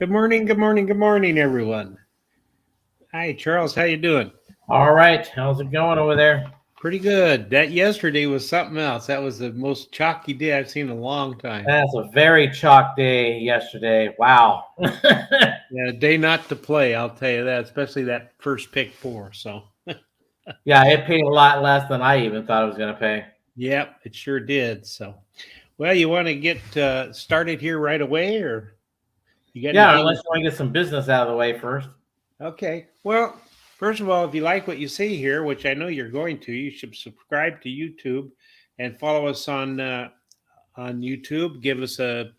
Good morning, good morning, good morning, everyone. Hi, Charles. How you doing? All right, how's it going over there? Pretty good. That yesterday was something else. That was the most chalky day I've seen in a long time. That's a very chalk day yesterday. Wow. Yeah, a day not to play, I'll tell you that, especially that first pick four. So, Yeah, it paid a lot less than I even thought it was going to pay. yep, it sure did. So, well, you want to get started here right away, or you got Yeah, unless anything? you want to get some business out of the way first. Okay. Well, first of all, if you like what you see here, which I know you're going to, you should subscribe to YouTube and follow us on YouTube. Give us a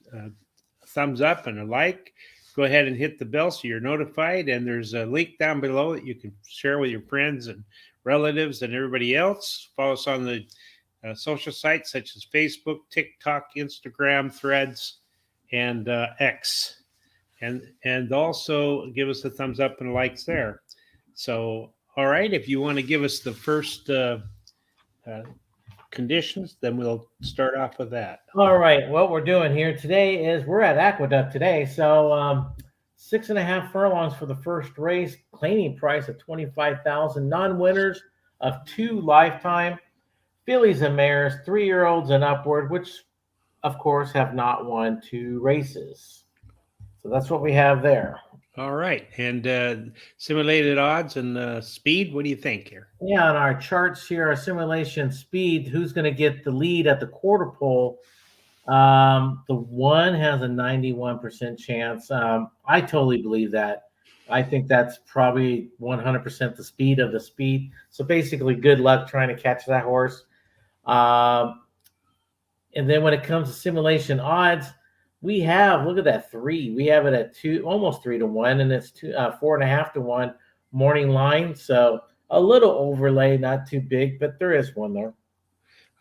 thumbs up and a like. Go ahead and hit the bell so you're notified. And there's a link down below that you can share with your friends and relatives and everybody else. Follow us on the social sites such as Facebook, TikTok, Instagram, Threads, and X. And also give us a thumbs up and likes there. So, all right, if you want to give us the first uh, conditions, then we'll start off with that. All right, what we're doing here today is we're at Aqueduct today. So 6.5 furlongs for the first race, claiming price of 25,000, non-winners of 2 lifetime, fillies and mares, 3-year-olds and upward, which of course have not won 2 races. So that's what we have there. All right. And simulated odds and speed, what do you think here? Yeah, on our charts here, our simulation speed, who's going to get the lead at the quarter pole? The one has a 91% chance. I totally believe that. I think that's probably 100% the speed of the speed. So basically, good luck trying to catch that horse. Um, and then when it comes to simulation odds, we have, look at that, 3. We have it at 2, almost 3-1, and it's 4.5-1 morning line. So a little overlay, not too big, but there is one there.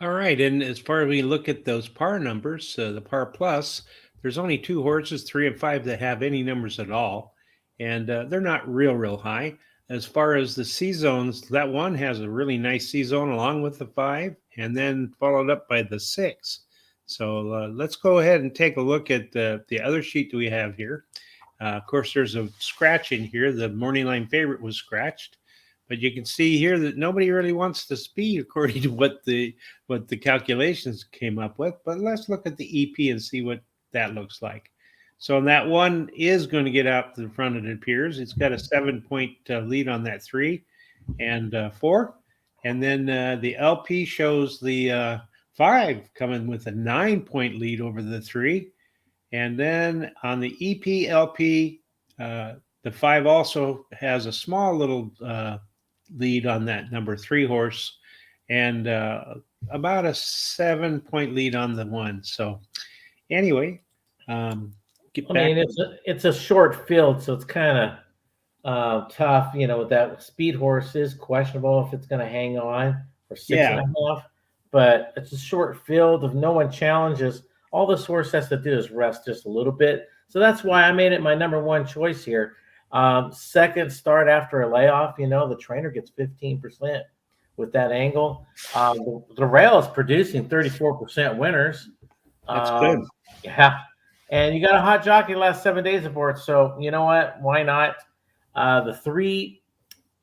All right. And as far as we look at those par numbers, the par plus, there's only 2 horses, 3 and 5, that have any numbers at all. And they're not real high. As far as the C zones, that one has a really nice C zone along with the 5, and then followed up by the 6. So let's go ahead and take a look at the other sheet that we have here. Of course, there's a scratch in here. The morning line favorite was scratched, but you can see here that nobody really wants the speed according to what the calculations came up with. But let's look at the EP and see what that looks like. So that one is going to get out to the front, it appears. It's got a 7-point lead on that 3 and 4. And then the LP shows the 5 coming with a 9-point lead over the 3. And then on the EP LP, the 5 also has a small little lead on that number 3 horse, and about a 7-point lead on the 1. So anyway, get I back. mean, it's a short field, so it's kind of tough. With that speed horse is questionable if it's going to hang on for six Yeah. and a half. But it's a short field. If no one challenges, all this horse has to do is rest just a little bit. So that's why I made it my number 1 choice here. Second start after a layoff, the trainer gets 15% with that angle. The rail is producing 34% winners. That's good. Yeah. And you got a hot jockey the last 7 days of it. So you know what? Why not? The 3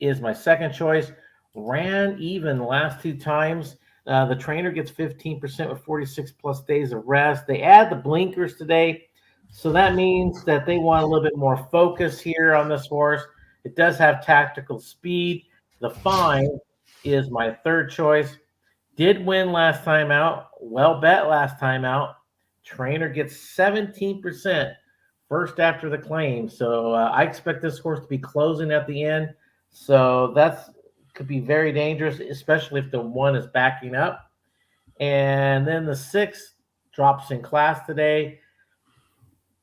is my second choice. Ran even the last 2 times. The trainer gets 15% with 46 plus days of rest. They add the blinkers today. So that means that they want a little bit more focus here on this horse. It does have tactical speed. The 5 is my third choice. Did win last time out. Well bet last time out. Trainer gets 17% first after the claim. So I expect this horse to be closing at the end. So that's could be very dangerous, especially if the 1 is backing up. And then the 6 drops in class today.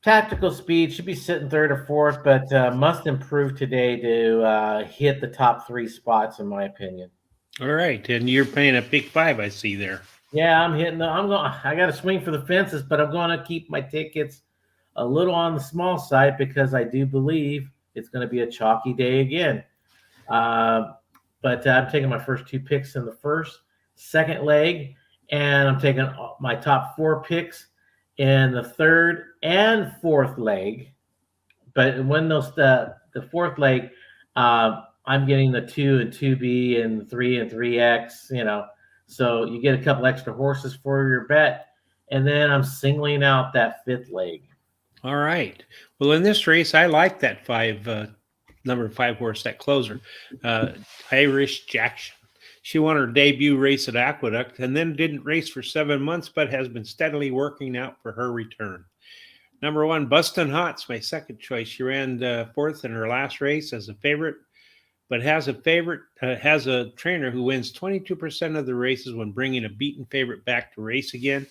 Tactical speed should be sitting third or fourth, but must improve today to hit the top 3 spots, in my opinion. All right, and you're playing a pick 5, I see there. Yeah, I got to swing for the fences, but I'm going to keep my tickets a little on the small side because I do believe it's going to be a chalky day again. But I'm taking my first 2 picks in the first, second leg, and I'm taking my top 4 picks in the third and fourth leg. But when the fourth leg, I'm getting the 2 and 2B and 3 and 3X, so you get a couple extra horses for your bet. And then I'm singling out that fifth leg. All right. Well, in this race, I like that number 5 horse, that closer, uh, Irish Jackson. She won her debut race at Aqueduct and then didn't race for 7 months, but has been steadily working out for her return. Number 1, Bustin' Hot's my second choice. She ran fourth in her last race as a favorite, but has a trainer who wins 22% of the races when bringing a beaten favorite back to race again.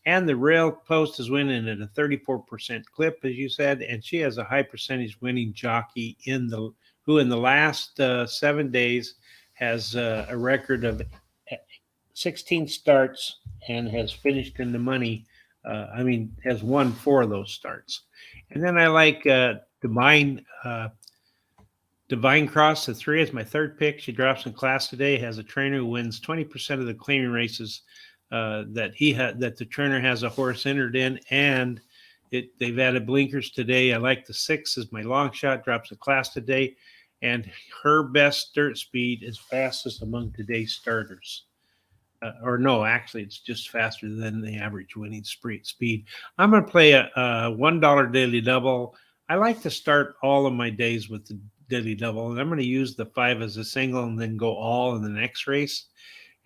And the rail post is winning at a 34% clip, as you said, and she has a high percentage winning jockey who in the last 7 days has a record of 16 starts and has finished in the money. Has won 4 of those starts. And then I like Divine Cross, the 3 is my third pick. She drops in class today, has a trainer who wins 20% of the claiming races that the trainer has a horse entered in, and they've added blinkers today. I like the 6 as my long shot, drops in class today, and her best dirt speed is fastest among today's starters. Or no, actually, it's just faster than the average winning speed. I'm going to play a $1 daily double. I like to start all of my days with the daily double, and I'm going to use the 5 as a single and then go all in the next race.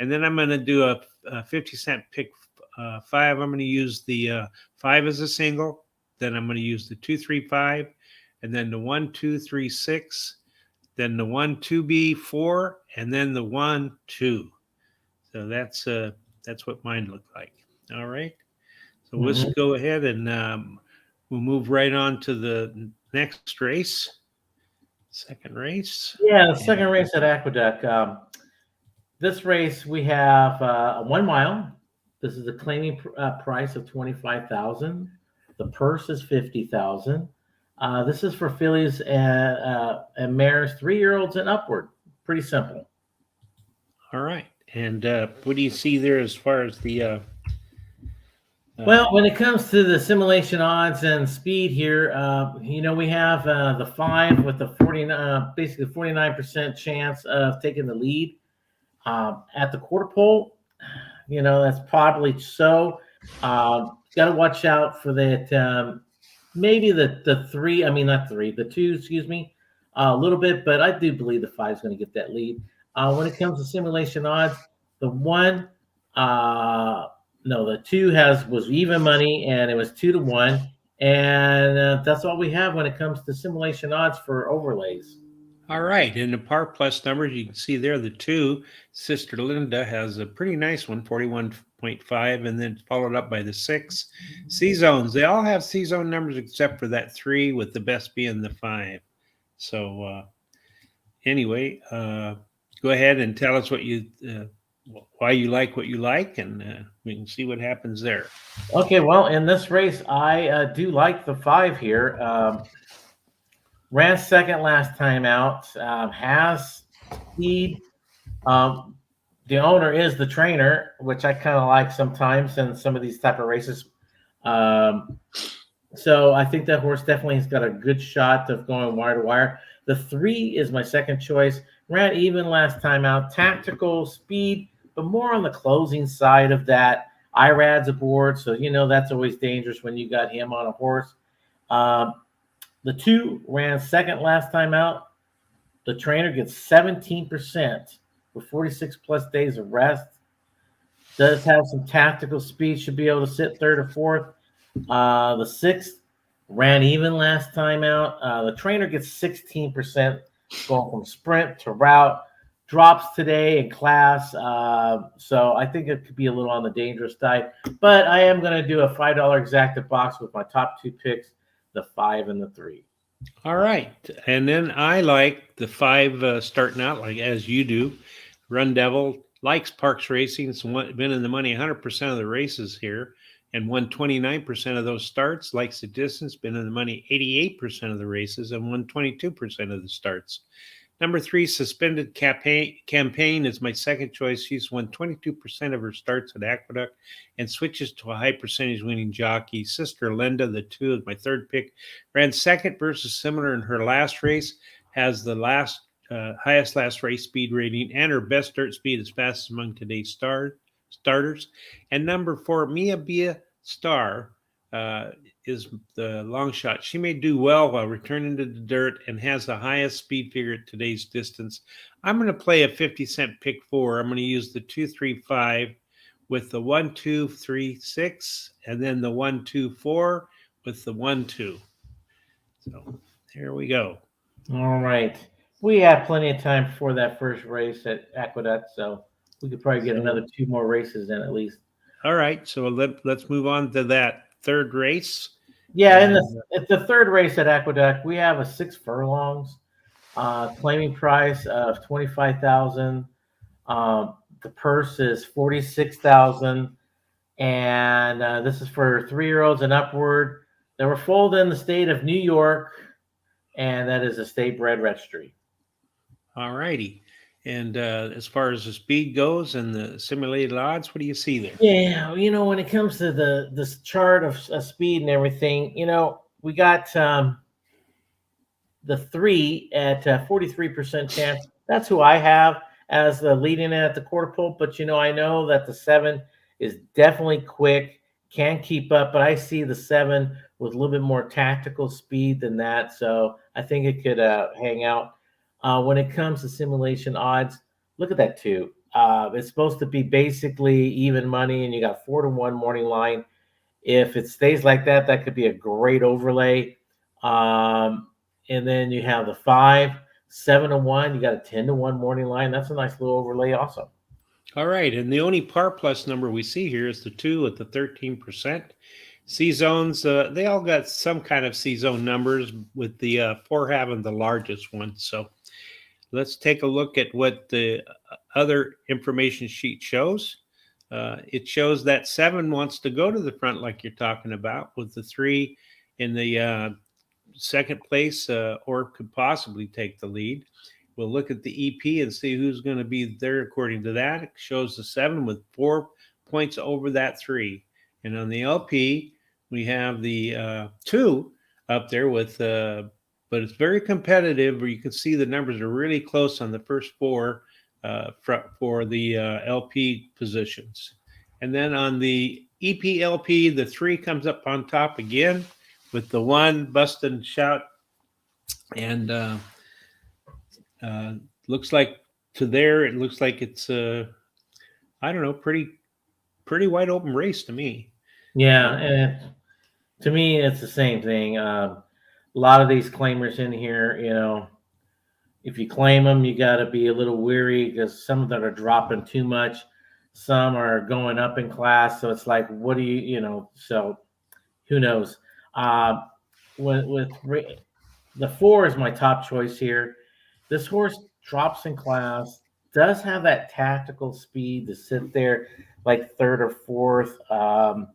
And then I'm going to do a 50-cent pick 5. I'm going to use the 5 as a single. Then I'm going to use the 2, 3, 5, and then the 1, 2, 3, 6, then the 1, 2B, 4, and then the 1, 2. So that's what mine looked like. All right. So let's go ahead and we'll move right on to the next race. Second race. Yeah, the second race at Aqueduct. This race we have a 1 mile. This is a claiming price of $25,000. The purse is $50,000. This is for fillies and mares, 3-year-olds and upward. Pretty simple. All right. And what do you see there as far as the? Well, when it comes to the simulation odds and speed here, we have the 5 with the basically 49% chance of taking the lead at the quarter pole. That's probably so. Got to watch out for that. Maybe the 3. I mean, not 3. The 2. Excuse me. A little bit, but I do believe the 5 is going to get that lead. When it comes to simulation odds, the 1, the 2 was even money, and it was 2-1, and that's all we have when it comes to simulation odds for overlays. All right, and the par plus numbers you can see there, the 2, Sister Linda has a pretty nice one, 41.5, and then followed up by the 6. C zones, they all have C zone numbers except for that 3, with the best being the 5. So anyway. Go ahead and tell us why you like what you like, and we can see what happens there. Okay, well, in this race, I do like the 5 here. Ran second last time out, has speed. The owner is the trainer, which I kind of like sometimes in some of these type of races. So I think that horse definitely has got a good shot of going wire to wire. The 3 is my second choice. Ran even last time out. Tactical speed, but more on the closing side of that. IRAD's aboard, so that's always dangerous when you got him on a horse. The 2 ran second last time out. The trainer gets 17% with 46 plus days of rest. Does have some tactical speed, should be able to sit third or fourth. The 6 ran even last time out. The trainer gets 16% going from sprint to route. Drops today in class. So I think it could be a little on the dangerous side. But I am going to do a $5 exacta box with my top 2 picks, the 5 and the 3. All right. And then I like the 5 starting out like as you do. Run Devil likes Parks Racing. It's been in the money 100% of the races here and won 29% of those starts. Likes the distance, been in the money 88% of the races and won 22% of the starts. Number 3, Suspended Campaign is my second choice. She's won 22% of her starts at Aqueduct and switches to a high percentage winning jockey. Sister Linda, the 2, is my third pick. Ran second versus similar in her last race. Has the highest last race speed rating, and her best dirt speed is fastest among today's starters. And number 4, Mia Bia Star, is the long shot. She may do well while returning to the dirt and has the highest speed figure at today's distance. I'm going to play a 50-cent pick 4. I'm going to use the 2-3-5 with the 1-2-3-6, and then the 1-2-4 with the 1-2. So here we go. All right. We have plenty of time before that first race at Aqueduct, so we could probably get another 2 more races in at least. All right. So let's move on to that third race. Yeah, and at the third race at Aqueduct, we have a 6 furlongs, claiming price of 25,000. The purse is 46,000, and this is for 3-year-olds and upward. They were foaled in the state of New York, and that is a state bred registry. All righty. And as far as the speed goes and the simulated odds, what do you see there? Yeah, when it comes to this chart of speed and everything, we got the 3 at 43% chance. That's who I have as the leading at the quarter pole. But I know that the 7 is definitely quick, can keep up. But I see the 7 with a little bit more tactical speed than that, so I think it could hang out. When it comes to simulation odds, look at that 2. It's supposed to be basically even money, and you got 4-1 morning line. If it stays like that, that could be a great overlay. And then you have the 5, 7-1. You got a 10-1 morning line. That's a nice little overlay also. All right. And the only par plus number we see here is the 2 at the 13%. C zones, they all got some kind of C zone numbers, with the 4 having the largest one. So let's take a look at what the other information sheet shows. It shows that 7 wants to go to the front, like you're talking about, with the 3 in the second place, or could possibly take the lead. We'll look at the EP and see who's going to be there according to that. It shows the 7 with 4 points over that 3. And on the LP, we have the 2 up there with, but it's very competitive, where you can see the numbers are really close on the first 4 for the LP positions. And then on the EPLP, the 3 comes up on top again with the 1 bust and shout. And looks like to there, it looks like it's I don't know, pretty wide open race to me. Yeah, and to me, it's the same thing. A lot of these claimers in here, if you claim them, you got to be a little weary, because some of them are dropping too much. Some are going up in class. So it's like, what do so who knows? With the 4 is my top choice here. This horse drops in class, does have that tactical speed to sit there like 3rd or 4th.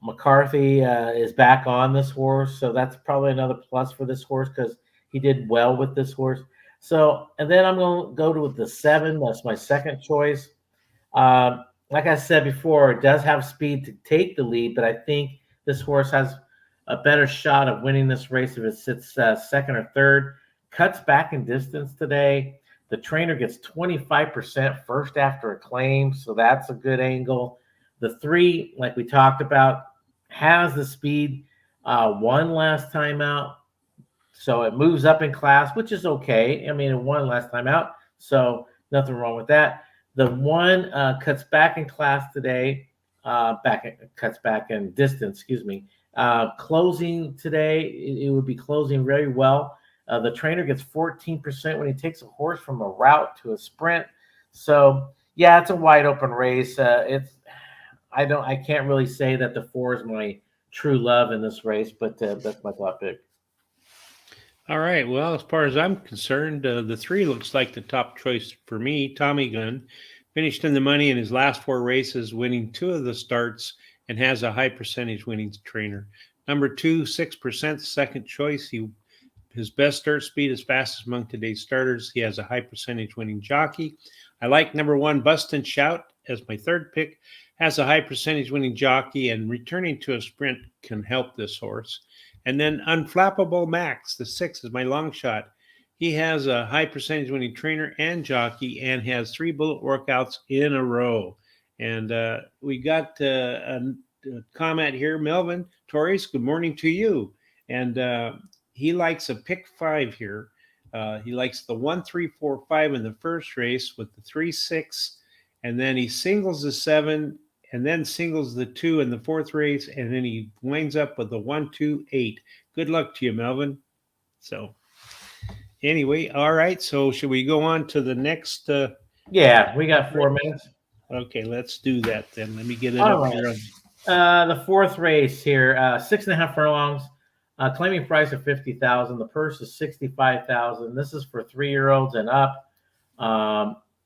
McCarthy is back on this horse, so that's probably another plus for this horse, because he did well with this horse. So, and then I'm going to go to the 7. That's my second choice. Like I said before, it does have speed to take the lead, but I think this horse has a better shot of winning this race if it sits 2nd or 3rd. Cuts back in distance today. The trainer gets 25% first after a claim, so that's a good angle. The 3, like we talked about, has the speed, won last time out, so it moves up in class, which is okay. I mean, it won last time out, so nothing wrong with that. The 1 cuts back in class today, cuts back in distance, excuse me. Closing today, it would be closing very well. The trainer gets 14% when he takes a horse from a route to a sprint. So yeah, it's a wide open race. I can't really say that the 4 is my true love in this race, but that's my top pick. All right. Well, as far as I'm concerned, the 3 looks like the top choice for me. Tommy Gunn finished in the money in his last 4 races, winning 2 of the starts, and has a high percentage winning trainer. Number 2, 6%, second choice. He His best start speed is fastest among today's starters. He has a high percentage winning jockey. I like number 1, Bust and Shout, as my third pick. Has a high percentage winning jockey, and returning to a sprint can help this horse. And then Unflappable Max, the 6, is my long shot. He has a high percentage winning trainer and jockey, and has 3 bullet workouts in a row. And we got a comment here, Melvin Torres. Good morning to you. And he likes a pick 5 here. He likes the 1, 3, 4, 5 in the first race with the 3, 6, and then he singles the 7, and then singles the 2 in the fourth race, and then he winds up with the 1, 2, 8. Good luck to you, Melvin. So anyway, all right. So should we go on to the next? Yeah, we got 4 minutes. Okay, let's do that then. Let me get it All up right. here. The fourth race here, 6.5 furlongs. Claiming price of $50,000. The purse is $65,000. This is for 3-year-olds and up.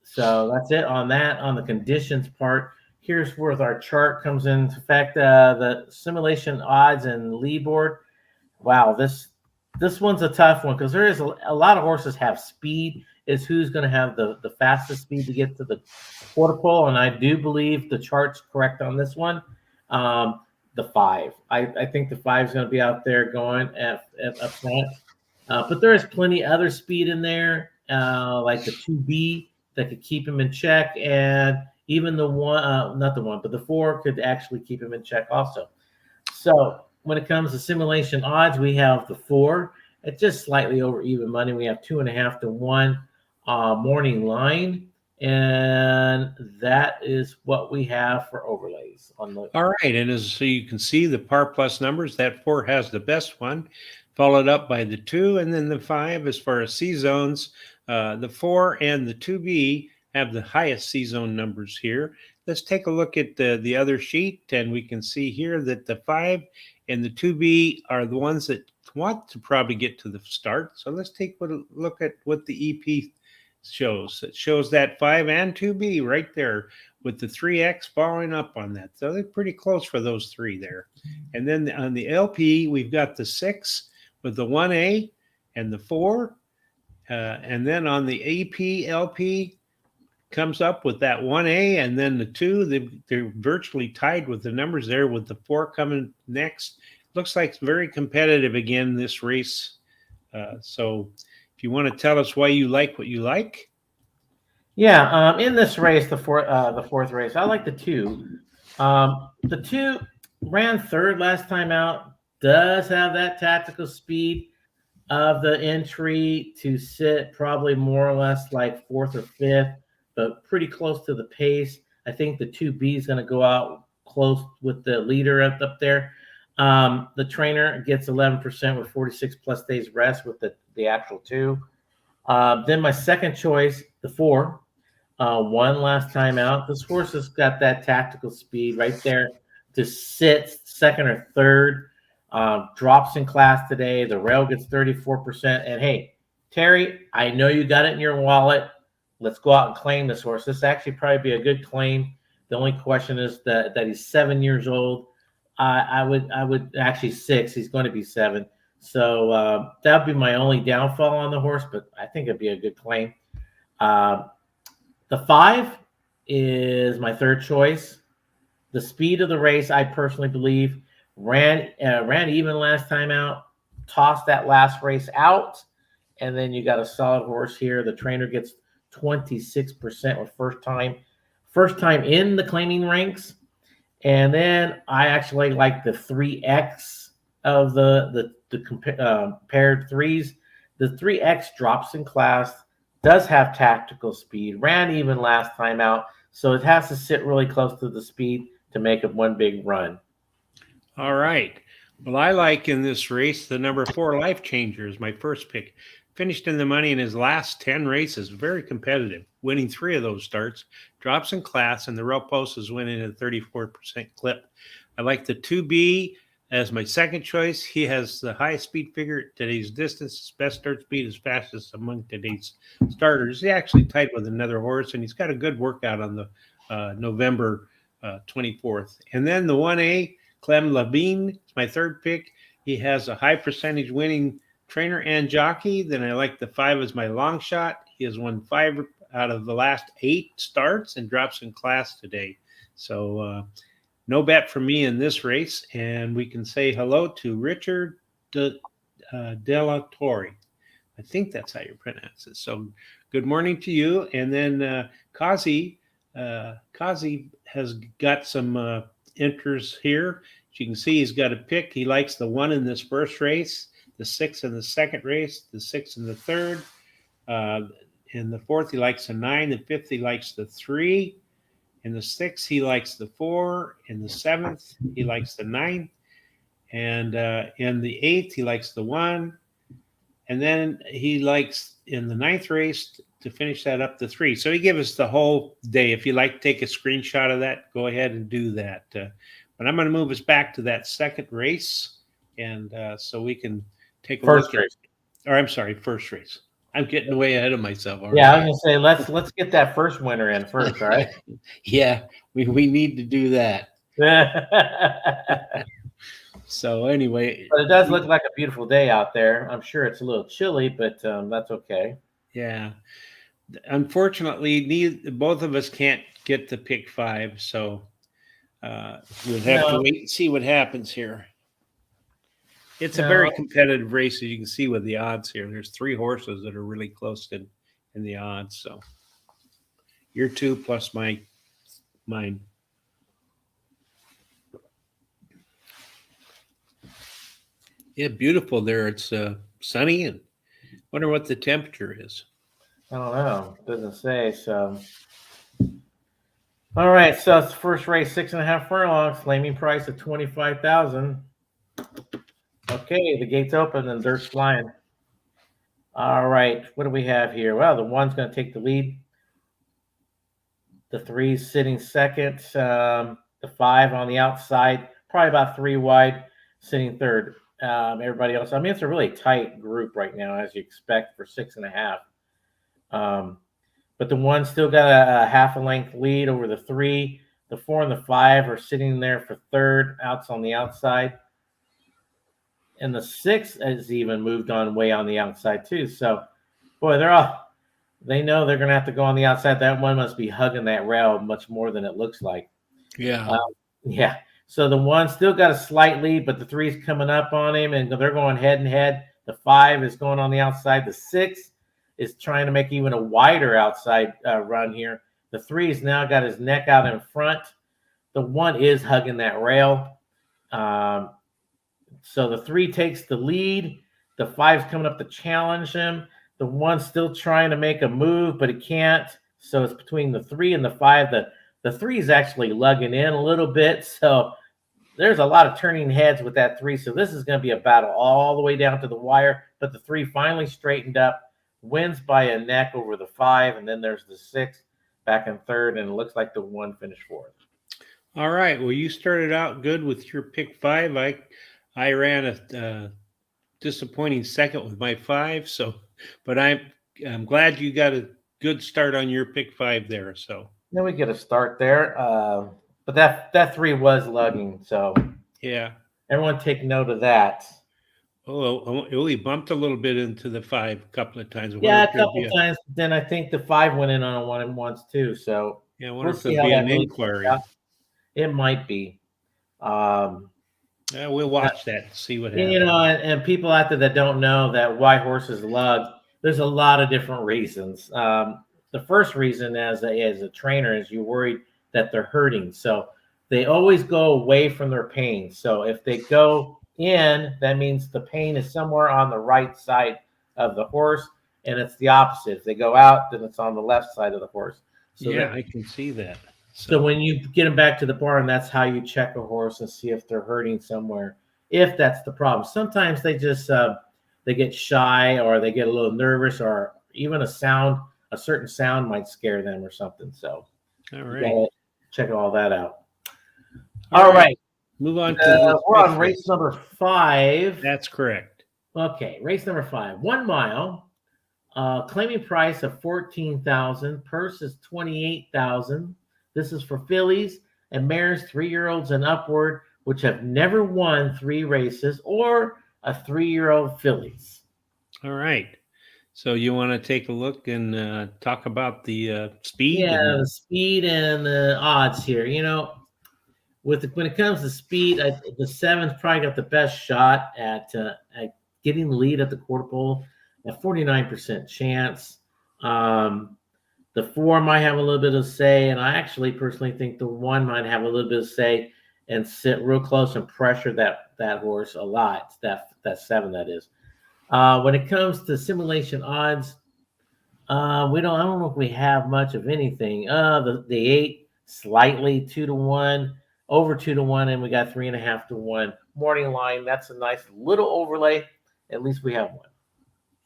So that's it on that. On the conditions part, here's where our chart comes into effect. The simulation odds and lead board. Wow, this one's a tough one because there is a lot of horses have speed. Is who's going to have the fastest speed to get to the quarter pole, and I do believe the chart's correct on this one. The 5. I think the 5 is going to be out there going at up front. But there is plenty other speed in there, like the 2B that could keep him in check, and even the 1, not the 1, but the 4 could actually keep him in check also. So when it comes to simulation odds, we have the 4 at just slightly over even money. We have 2.5 to 1 morning line. And that is what we have for overlays on the. All right, and so you can see the par plus numbers, that 4 has the best one, followed up by the 2, and then the 5. As far as C zones, the 4 and the 2B have the highest C zone numbers here. Let's take a look at the other sheet, and we can see here that the 5 and the 2B are the ones that want to probably get to the start. So let's take a look at what the EP shows. It shows that 5 and 2B right there with the 3X following up on that. So they're pretty close for those 3 there. And then on the LP, we've got the 6 with the 1A and the 4. And then on the AP, LP comes up with that 1A and then the 2. They're virtually tied with the numbers there, with the 4 coming next. Looks like it's very competitive again, this race. So if you want to tell us why you like what you like. Yeah, in this race, the fourth race, I like the 2. The 2 ran third last time out, does have that tactical speed of the entry to sit probably more or less like 4th or 5th, but pretty close to the pace. I think the 2B is going to go out close with the leader up there. The trainer gets 11% with 46 plus days rest with the actual 2. Then my second choice, the 4, won last time out. This horse has got that tactical speed right there to sit second or third. Drops in class today. The rail gets 34%. And hey, Terry, I know you got it in your wallet. Let's go out and claim this horse. This actually probably be a good claim. The only question is that he's 7 years old. I would actually 6. He's going to be 7. So that would be my only downfall on the horse, but I think it'd be a good claim. The 5 is my third choice. The speed of the race, I personally believe, ran even last time out, tossed that last race out, and then you got a solid horse here. The trainer gets 26% with first time in the claiming ranks. And then I actually like the 3X of the paired 3s. The 3X drops in class, does have tactical speed, ran even last time out, so it has to sit really close to the speed to make it one big run. All right. Well, I like in this race the number 4 Life Changer is my first pick. Finished in the money in his last 10 races, very competitive, winning 3 of those starts. Drops in class, and the rail post is winning at a 34% clip. I like the 2B as my second choice. He has the highest speed figure at today's distance. His best start speed is fastest among today's starters. He actually tied with another horse, and he's got a good workout on the November 24th. And then the 1A, Clem Labine, is my third pick. He has a high percentage winning trainer and jockey. Then I like the 5 as my long shot. He has won 5 out of the last 8 starts and drops in class today. So no bet for me in this race. And we can say hello to Richard Della Torre. I think that's how you pronounce it. So good morning to you. And then Kazi has got some enters here. As you can see, he's got a pick. He likes the 1 in this first race, the 6 in the second race, the 6 in the third. In the fourth, he likes the 9. The fifth, he likes the 3. In the 6th, he likes the 4. In the 7th, he likes the 9. And in the 8th, he likes the 1. And then he likes in the 9th race to finish that up the 3. So he gave us the whole day. If you like to take a screenshot of that, go ahead and do that. But I'm going to move us back to that second race, and so we can take a First look race. Or I'm sorry, first race. I'm getting way ahead of myself already. Yeah, I was gonna say let's get that first winner in first, all right? Yeah, we need to do that. But So anyway, it does look like a beautiful day out there. I'm sure it's a little chilly, but that's okay. yeah. Unfortunately, both of us can't get to pick 5, so we'll have to wait and see what happens here. It's a very competitive race, as you can see with the odds here. There's 3 horses that are really close in the odds. So your 2 plus mine. Yeah, beautiful there. It's sunny, and wonder what the temperature is. I don't know. It doesn't say. So, all right. So it's the first race, 6.5 furlongs, claiming price of 25,000. Okay, the gates open and dirt's flying. All right, what do we have here? Well, the 1's going to take the lead. The 3's sitting second. The 5 on the outside, probably about 3 wide, sitting third. Everybody else, I mean, it's a really tight group right now, as you expect for 6.5. But the 1 still got a half a length lead over the 3. The 4 and the 5 are sitting there for third. Outs on the outside. And the 6 has even moved on way on the outside too. So, boy, they know they're going to have to go on the outside. That 1 must be hugging that rail much more than it looks like. Yeah. Yeah. So the 1 still got a slight lead, but the 3's coming up on him, and they're going head and head. The 5 is going on the outside. The 6 is trying to make even a wider outside run here. The 3's now got his neck out in front. The 1 is hugging that rail. So the 3 takes the lead. The 5's coming up to challenge him. The 1's still trying to make a move, but it can't. So it's between the 3 and the 5. The 3 is actually lugging in a little bit. So there's a lot of turning heads with that 3. So this is going to be a battle all the way down to the wire. But the 3 finally straightened up, wins by a neck over the 5. And then there's the 6 back in third. And it looks like the 1 finished fourth. All right. Well, you started out good with your pick 5. I ran a disappointing second with my 5. So, but I'm glad you got a good start on your pick 5 there. So then we get a start there. But that 3 was lugging. So yeah, everyone take note of that. Oh, it only bumped a little bit into the 5 a couple of times. Yeah, a couple of times. Then I think the 5 went in on a 1 and once too. So yeah, I wonder if there'll be an inquiry. It might be. Yeah, we'll watch that and see what happens. You know, and people out there that don't know that why horses lug, there's a lot of different reasons. The first reason as a trainer is you're worried that they're hurting. So they always go away from their pain. So if they go in, that means the pain is somewhere on the right side of the horse, and it's the opposite. If they go out, then it's on the left side of the horse. So yeah, I can see that. So when you get them back to the barn, that's how you check a horse and see if they're hurting somewhere, if that's the problem. Sometimes they just they get shy, or they get a little nervous, or even a certain sound might scare them or something. So all right, check all that out. All right. Move on to we're on race number 5. That's correct. Okay, race number 5, 1 mile. Claiming price of 14,000. Purse is 28,000. This is for fillies and mares, 3-year-olds and upward, which have never won 3 races, or a 3-year-old fillies. All right. So you want to take a look and talk about the speed Yeah, and the speed and the odds here. When it comes to speed, the seven's probably got the best shot at getting the lead at the quarter pole at 49% chance. Um, the four might have a little bit of say, and I actually personally think the one might have a little bit of say and sit real close and pressure that horse a lot. That seven, that is. When it comes to simulation odds, we don't. I don't know if we have much of anything. The eight slightly 2-1, over 2-1, and we got 3.5-1 morning line. That's a nice little overlay. At least we have one.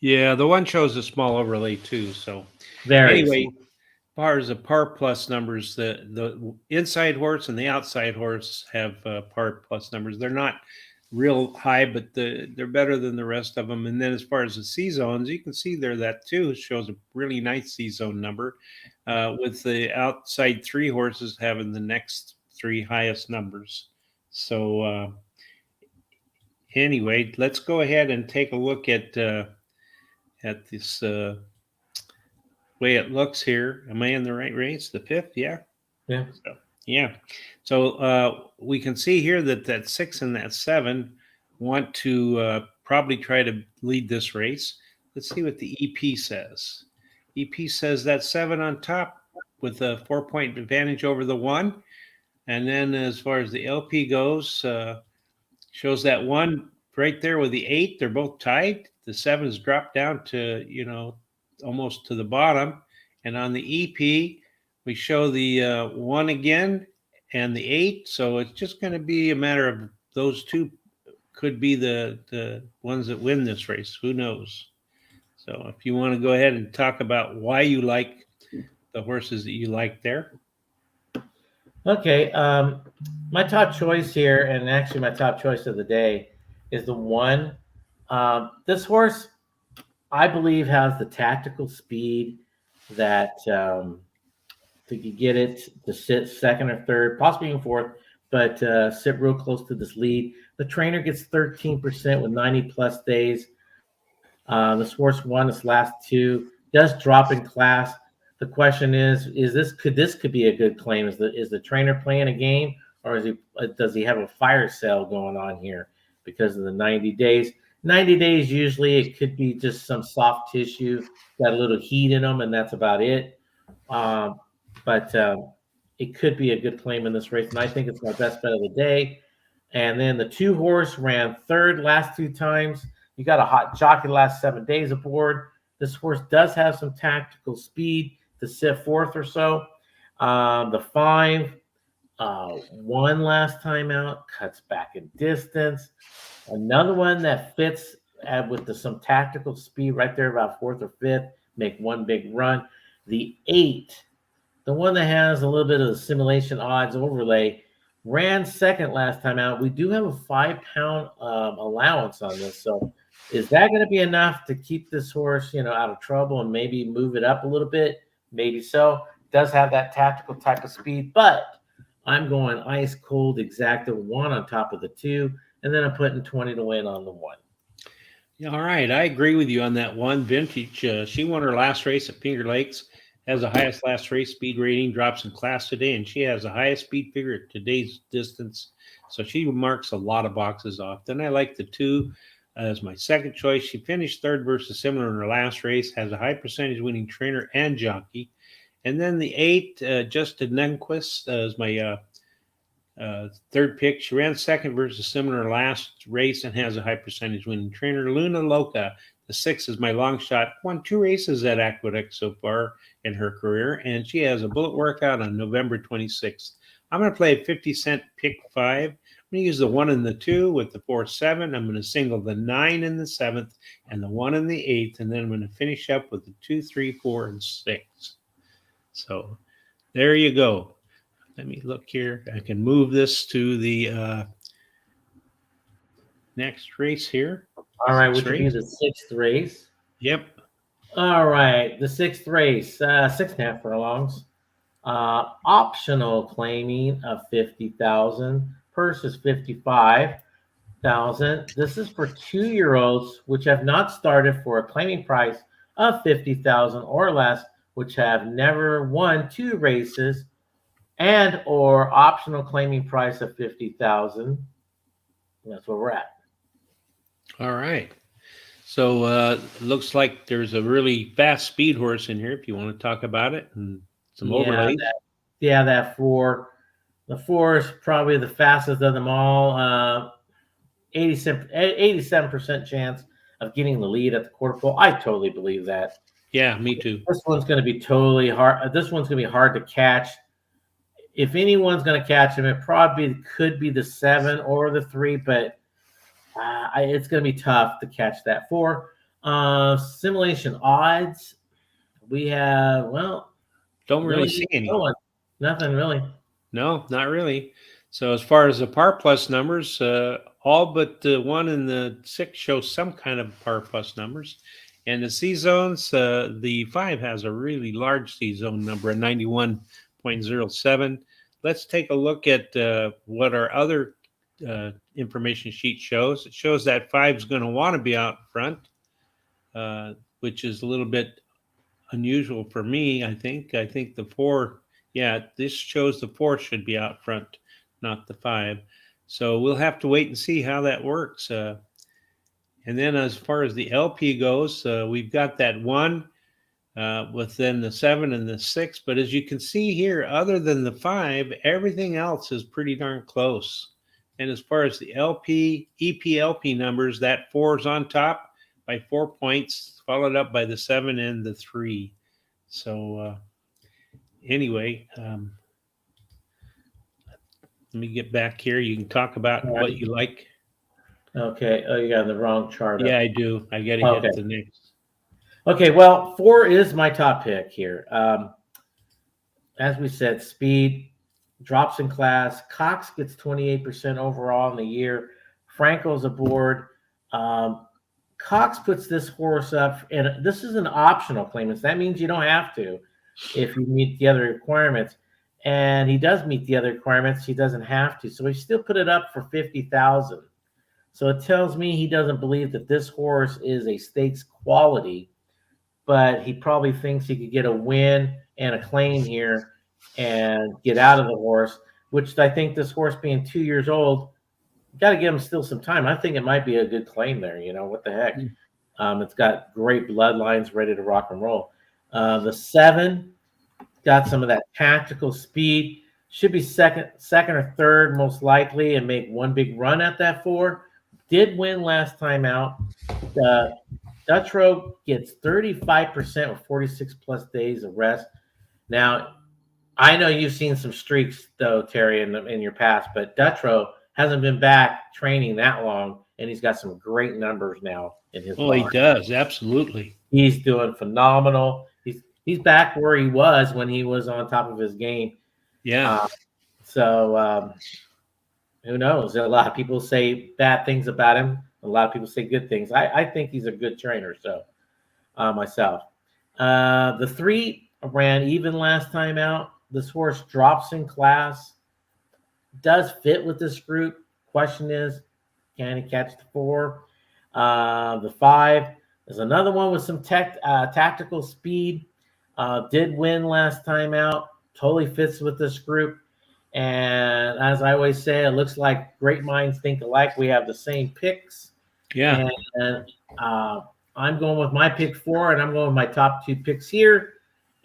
yeah, the one shows a small overlay too. So Very anyway, small. as far as the par plus numbers, the inside horse and the outside horse have par plus numbers. They're not real high, but they're better than the rest of them. And then as far as the C zones, you can see there that too shows a really nice C zone number, with the outside three horses having the next three highest numbers. So anyway, let's go ahead and take a look at this way it looks here. Am I in the right race? The fifth, yeah. Yeah. So, yeah. So we can see here that that six and that seven want to probably try to lead this race. Let's see what the EP says. EP says that seven on top with a 4-point advantage over the one. And then as far as the LP goes, shows that one right there with the eight. They're both tied. The sevens dropped down to, almost to the bottom. And on the EP, we show the one again and the eight. So it's just going to be a matter of those two could be the ones that win this race. Who knows? So if you want to go ahead and talk about why you like the horses that you like there. Okay. My top choice here, and actually my top choice of the day, is the one. This horse, I believe, has the tactical speed that to get it to sit second or third, possibly even fourth, but sit real close to this lead. The trainer gets 13% with 90 plus days. This horse won its last two, does drop in class. The question is this could be a good claim? Is the trainer playing a game, or does he have a fire sale going on here because of the 90 days? 90 days usually it could be just some soft tissue, got a little heat in them, and that's about it. But it could be a good claim in this race, and I think it's my best bet of the day. And then the two horse ran third last two times. You got a hot jockey the last 7 days aboard. This horse does have some tactical speed to sit fourth or so. The five won last time out, cuts back in distance. Another one that fits with some tactical speed right there, about fourth or fifth, make one big run. The eight, the one that has a little bit of the simulation odds overlay, ran second last time out. We do have a 5-pound allowance on this. So is that going to be enough to keep this horse, out of trouble and maybe move it up a little bit? Maybe so. Does have that tactical type of speed, but I'm going ice cold exacta one on top of the two, and then I'm putting 20 to win on the one. All right, I agree with you on that one. Vintage, she won her last race at Finger Lakes, has the highest last race speed rating, drops in class today, and she has the highest speed figure at today's distance. So she marks a lot of boxes off. Then I like the two as my second choice. She finished third versus similar in her last race, has a high percentage winning trainer and jockey. And then the eight, Justin Nenquist, is my third pick. She ran second versus similar last race and has a high percentage winning trainer. Luna Loca, the six, is my long shot. Won 2 races at Aqueduct so far in her career, and she has a bullet workout on November 26th. I'm going to play a 50-cent pick 5. I'm going to use the 1 and the 2 with the 4-7. I'm going to single the 9 and the 7th and the 1 and the 8th, and then I'm going to finish up with the 2, 3, 4, and 6. So there you go. Let me look here. I can move this to the next race here. All right, which would be the sixth race. Yep. All right, the sixth race, 6.5 furlongs. Optional claiming of 50,000. Purse is 55. This is for 2-year-olds which have not started for a claiming price of 50,000 or less, which have never won 2 races, and or optional claiming price of 50,000. That's where we're at. All right. So looks like there's a really fast speed horse in here. If you want to talk about it and some Yeah, overlays. that 4. The 4 is probably the fastest of them all. 87% chance of getting the lead at the quarter pole. I totally believe that. Yeah, me too. This one's going to be totally hard. This one's going to be hard to catch. If anyone's going to catch him, it probably could be the 7 or the 3, but it's going to be tough to catch that 4. Simulation odds. We have, Don't really see any. Nothing really. No, not really. So as far as the par plus numbers, all but the 1 and the 6 show some kind of par plus numbers. And the C zones, the 5 has a really large C zone number, a 91.07. Let's take a look at what our other information sheet shows. It shows that 5 is going to want to be out front, which is a little bit unusual for me. I think the 4, this shows the 4 should be out front, not the 5. So we'll have to wait and see how that works. And then as far as the LP goes, we've got that 1 within the 7 and the 6. But as you can see here, other than the 5, everything else is pretty darn close. And as far as the EPLP numbers, that 4 is on top by 4 points, followed up by the 7 and the 3. So anyway, let me get back here. You can talk about what you like. Okay. Oh, you got the wrong chart. Yeah, I do. I got to get the next. Okay. Well, 4 is my top pick here. As we said, speed drops in class. Cox gets 28% overall in the year. Franco's aboard. Cox puts this horse up, and this is an optional claimant. That means you don't have to if you meet the other requirements. And he does meet the other requirements. He doesn't have to. So he still put it up for 50,000. So it tells me he doesn't believe that this horse is a stakes quality, but he probably thinks he could get a win and a claim here and get out of the horse, which I think this horse being 2 years old, got to give him still some time. I think it might be a good claim there. What the heck? It's got great bloodlines ready to rock and roll. The 7 got some of that tactical speed. Should be second or third most likely, and make one big run at that 4. Did win last time out. Dutro gets 35% with 46 plus days of rest. Now, I know you've seen some streaks though, Terry, in your past, but Dutro hasn't been back training that long, and he's got some great numbers now in his. Oh, he does, absolutely. He's doing phenomenal. He's back where he was when he was on top of his game. Yeah. Who knows? A lot of people say bad things about him. A lot of people say good things. I think he's a good trainer. So myself, the 3 ran even last time out. This horse drops in class. Does fit with this group. Question is, can he catch the 4? The 5 is another one with some tactical speed. Did win last time out. Totally fits with this group. And as I always say, it looks like great minds think alike. We have the same picks. Yeah. And I'm going with my pick 4, and I'm going with my top 2 picks here,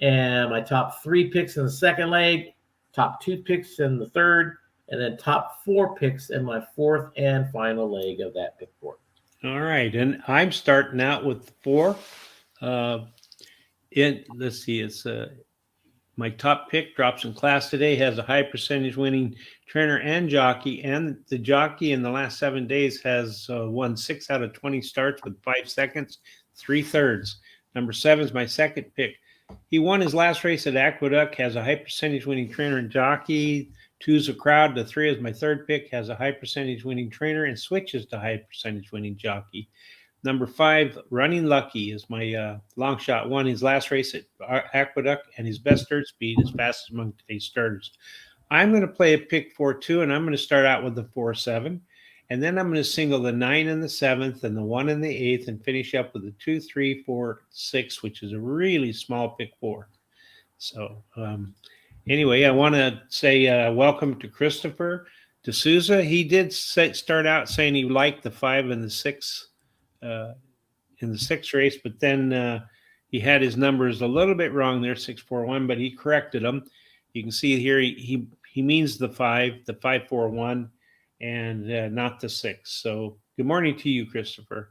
and my top 3 picks in the second leg, top 2 picks in the third, and then top 4 picks in my 4th and final leg of that pick 4. All right. And I'm starting out with 4. Let's see, it's my top pick drops in class today, has a high percentage winning trainer and jockey, and the jockey in the last 7 days has won 6 out of 20 starts with 5 seconds, 3/3. Number 7 is my second pick. He won his last race at Aqueduct, has a high percentage winning trainer and jockey. 2 is a crowd. The 3 is my third pick, has a high percentage winning trainer and switches to high percentage winning jockey. Number 5, Running Lucky, is my long shot. Won his last race at Aqueduct, and his best third speed is fastest among today's starters. I'm going to play a pick 4 too, and I'm going to start out with the 4-7. And then I'm going to single the 9 and the 7th and the 1 and the 8th and finish up with the 2, 3, 4, 6, which is a really small pick 4. So anyway, I want to say welcome to Christopher D'Souza. He did start out saying he liked the 5 and the 6 in the 6th race, but then he had his numbers a little bit wrong there, 641, but he corrected them. You can see here he means the 541, and not the 6. So good morning to you, Christopher.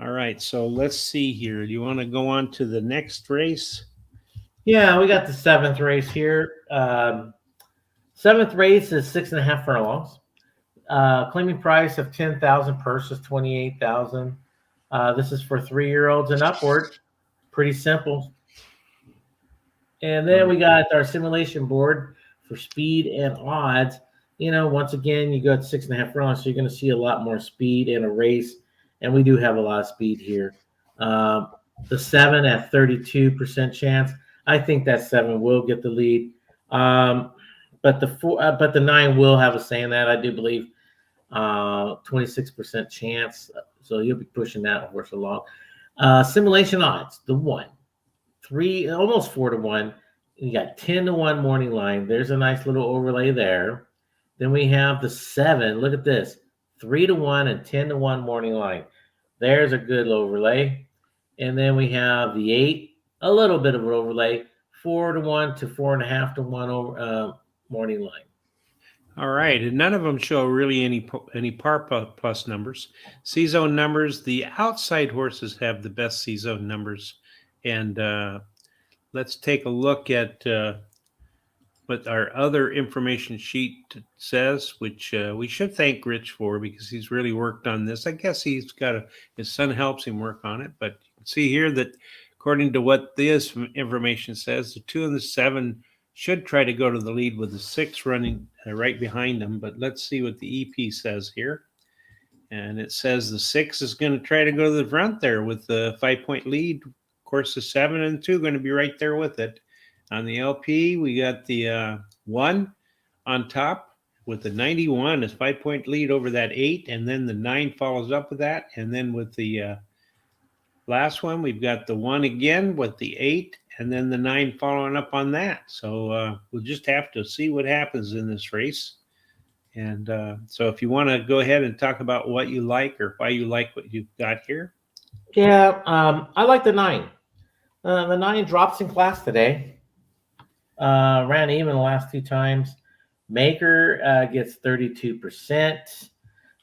All right, so let's see here. Do you want to go on to the next race? Yeah, we got the 7th race here. 7th race is 6.5 furlongs. Claiming price of 10,000, purse is 28,000. This is for 3-year-olds and upward. Pretty simple. And then we got our simulation board for speed and odds. Once again, you go to 6.5 furlongs, so you're going to see a lot more speed in a race, and we do have a lot of speed here. The 7 at 32% chance. I think that 7 will get the lead, but the 9 will have a say in that. I do believe 26% chance, so you'll be pushing that horse along. Simulation odds: the 1, 3, almost 4 to 1. You got 10 to 1 morning line. There's a nice little overlay there. Then we have the 7. Look at this: 3 to 1 and 10 to 1 morning line. There's a good overlay. And then we have the 8, a little bit of an overlay, 4 to 1 to 4.5 to 1 over morning line. All right, and none of them show really any par plus numbers. C-zone numbers, the outside horses have the best C-zone numbers. And let's take a look at what our other information sheet says, which we should thank Rich for, because he's really worked on this. I guess his son helps him work on it, but you can see here that according to what this information says, the 2 and the 7 should try to go to the lead with the 6 running right behind them. But let's see what the EP says here. And it says the 6 is going to try to go to the front there with the 5-point lead. Of course, the 7 and 2 are going to be right there with it. On the LP, we got the 1 on top with the 91 as 5-point lead over that 8. And then the 9 follows up with that. And then with the last one, we've got the 1 again with the 8. And then the 9 following up on that. So we'll just have to see what happens in this race. And so if you want to go ahead and talk about what you like or why you like what you've got here. Yeah, I like the 9. The 9 drops in class today. Ran even the last 2 times. Maker gets 32%.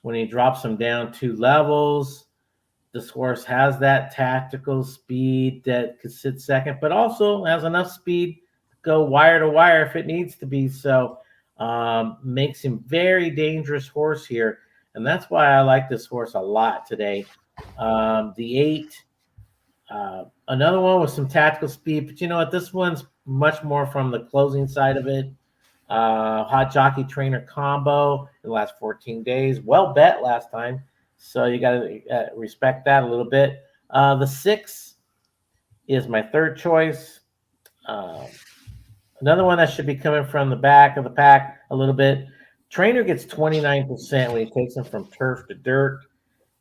When he drops them down 2 levels, this horse has that tactical speed that could sit second, but also has enough speed to go wire to wire if it needs to be. So makes him very dangerous horse here. And that's why I like this horse a lot today. The 8, another one with some tactical speed, but you know what? This one's much more from the closing side of it. Hot jockey trainer combo in the last 14 days. Well bet last time. So you got to respect that a little bit. The 6 is my 3rd choice. Another one that should be coming from the back of the pack a little bit. Trainer gets 29% when he takes him from turf to dirt.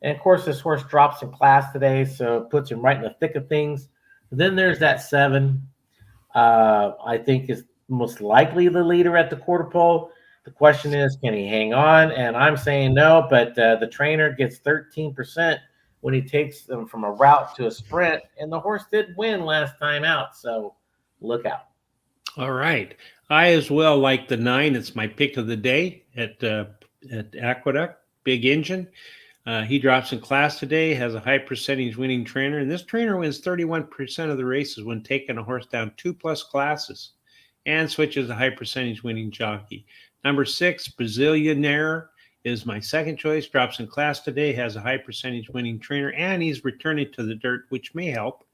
And, of course, this horse drops in class today, so it puts him right in the thick of things. Then there's that 7. I think is most likely the leader at the quarter pole. The question is, can he hang on? And I'm saying no, but the trainer gets 13% when he takes them from a route to a sprint. And the horse did win last time out, so look out. All right. I as well like the 9. It's my pick of the day at Aqueduct, big engine. He drops in class today, has a high percentage winning trainer, and this trainer wins 31% of the races when taking a horse down 2+ classes and switches a high percentage winning jockey. Number 6, Brazilianaire, is my 2nd choice, drops in class today, has a high percentage winning trainer, and he's returning to the dirt, which may help.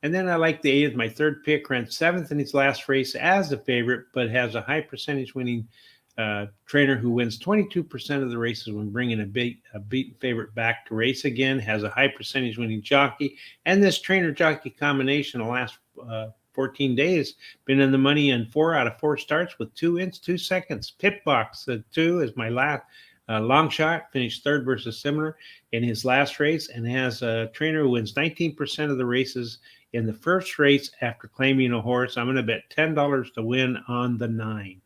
And then I like the 8 as my 3rd pick, ran 7th in his last race as a favorite, but has a high percentage winning trainer who wins 22% of the races when bringing a beaten favorite back to race again, has a high percentage winning jockey. And this trainer-jockey combination the last 14 days been in the money in 4 out of 4 starts with 2 seconds. Pit box 2 is my last Long Shot finished third versus similar in his last race and has a trainer who wins 19% of the races in the first race after claiming a horse. I'm going to bet $10 to win on the 9.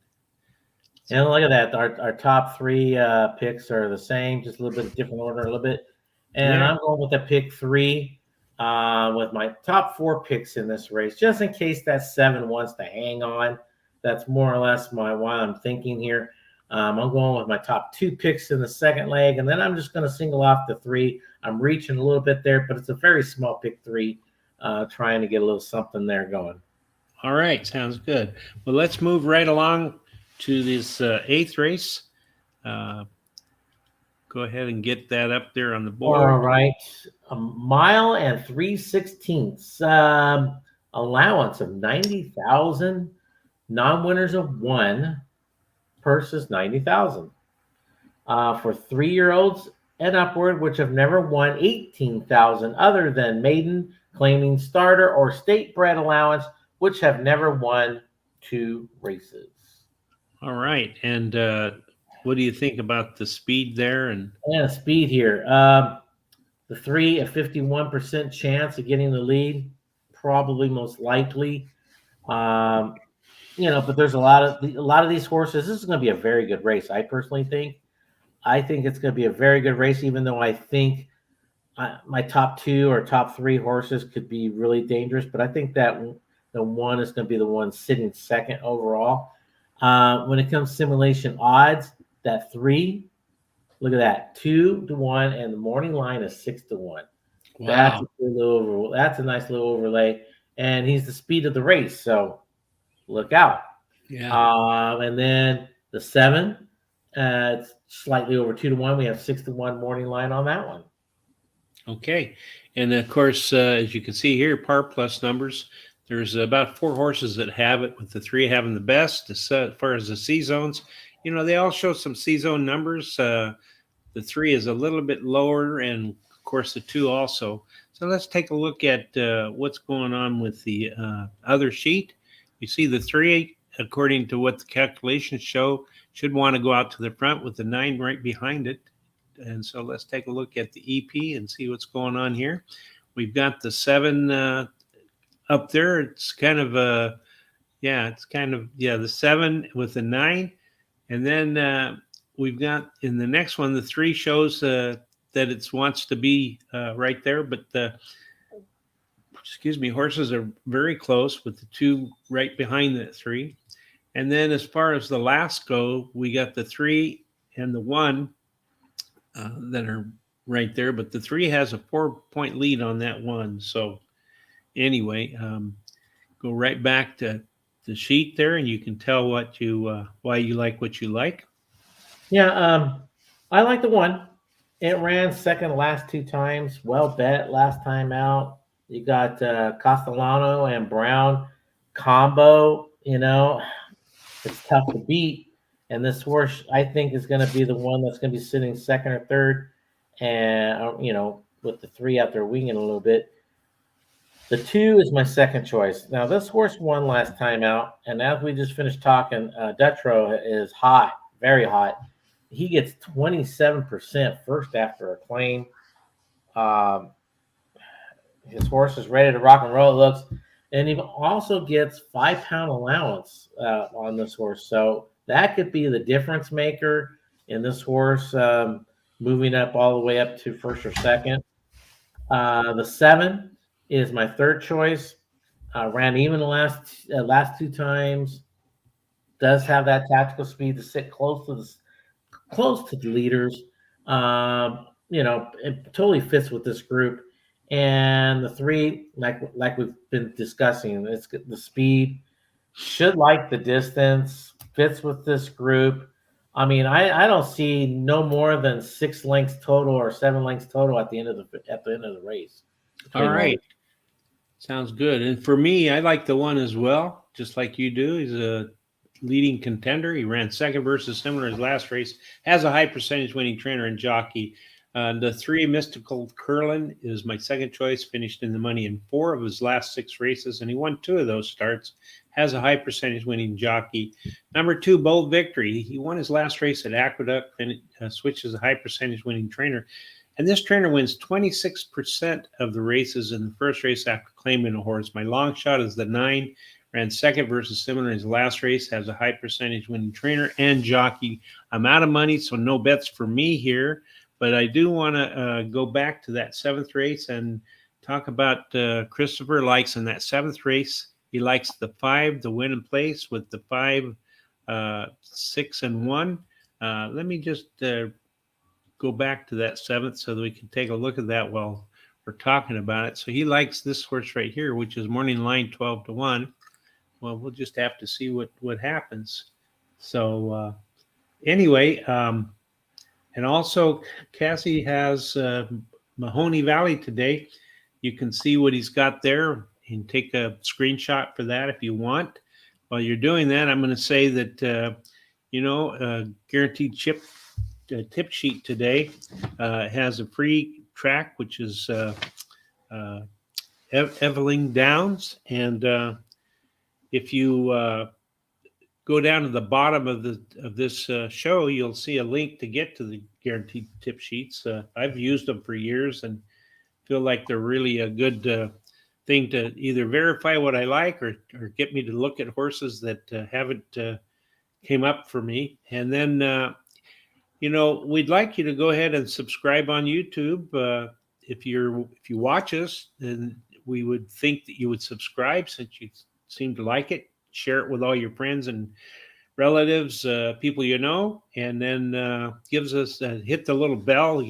And look at that. Our top three picks are the same, just a little bit different order, a little bit. And Yeah. I'm going with the pick 3 with my top 4 picks in this race, just in case that 7 wants to hang on. That's more or less why I'm thinking here. I'm going with my top 2 picks in the second leg, and then I'm just going to single off the 3. I'm reaching a little bit there, but it's a very small pick 3, trying to get a little something there going. All right. Sounds good. Well, let's move right along to this 8th race. Go ahead and get that up there on the board. All right. A mile and 3/16. Allowance of 90,000. Non-winners of 1. Purses 90,000. For 3-year-olds and upward, which have never won, 18,000 other than maiden, claiming starter, or state bred allowance, which have never won 2 races. All right. And what do you think about the speed there? And speed here. The 3, a 51% chance of getting the lead, probably most likely. But there's a lot of these horses. This is going to be a very good race. I personally think. I think it's going to be a very good race, even though I think my top 2 or top 3 horses could be really dangerous. But I think that the 1 is going to be the one sitting second overall. When it comes to simulation odds, that 3, look at that, 2-1, and the morning line is 6-1. wow. That's a nice little overlay, and he's the speed of the race, so look out. Yeah. And then the 7, it's slightly over 2-1. We have 6-1 morning line on that one. Okay. And of course, as you can see here, par plus numbers, there's about 4 horses that have it, with the 3 having the best. As far as the C zones, they all show some C zone numbers. The 3 is a little bit lower, and of course the 2 also. So let's take a look at what's going on with the other sheet. You see the 3, according to what the calculations show, should want to go out to the front, with the 9 right behind it. And so let's take a look at the EP and see what's going on here. We've got the 7 up there. It's kind of the 7 with the 9. And then we've got in the next one, the 3 shows that it wants to be right there, but horses are very close, with the 2 right behind the 3. And then as far as the last go, we got the 3 and the 1 that are right there, but the 3 has a 4-point lead on that 1. So anyway, go right back to the sheet there, and you can tell why you like what you like. Yeah, I like the 1. It ran second last 2 times. Well bet last time out. You got Castellano and Brown combo. It's tough to beat. And this horse, I think, is going to be the one that's going to be sitting second or third, and with the 3 out there winging a little bit. The 2 is my second choice. Now, this horse won last time out, and as we just finished talking, Dutro is hot, very hot. He gets 27% first after a claim. His horse is ready to rock and roll, it looks. And he also gets 5-pound allowance on this horse. So that could be the difference maker in this horse moving up all the way up to first or second. The 7 is my third choice. Ran even the last 2 times. Does have that tactical speed to sit close to the leaders. It totally fits with this group. And the 3, like we've been discussing, it's the speed, should like the distance, fits with this group. I mean, I don't see no more than 6 lengths total or 7 lengths total at the end of the race. All right. Sounds good. And for me, I like the 1 as well, just like you do. He's a leading contender. He ran second versus similar his last race, has a high percentage winning trainer and jockey. The 3 Mystical Curlin is my second choice, finished in the money in 4 of his last 6 races, and he won 2 of those starts. Has a high percentage winning jockey. Number 2, Bold Victory. He won his last race at Aqueduct and switches a high percentage winning trainer. And this trainer wins 26% of the races in the first race after claiming a horse. My long shot is the 9, ran second versus similar in his last race, has a high percentage winning trainer and jockey. I'm out of money, so no bets for me here. But I do want to go back to that 7th race and talk about Christopher likes in that 7th race. He likes the 5, the win in place with the 5, 6, and 1. Let me just go back to that 7th so that we can take a look at that while we're talking about it. So he likes this horse right here, which is Morning Line 12-1. Well, we'll just have to see what happens. So anyway, and also Cassie has Mahoney Valley today. You can see what he's got there and take a screenshot for that if you want. While you're doing that, I'm going to say that, guaranteed tip sheet today has a free track, which is Eveling Downs. And if you go down to the bottom of this show, you'll see a link to get to the guaranteed tip sheets. I've used them for years and feel like they're really a good thing to either verify what I like or get me to look at horses that haven't came up for me. And then, we'd like you to go ahead and subscribe on YouTube. If you watch us, then we would think that you would subscribe since you seem to like it. Share it with all your friends and relatives, people you know, and then gives us hit the little bell,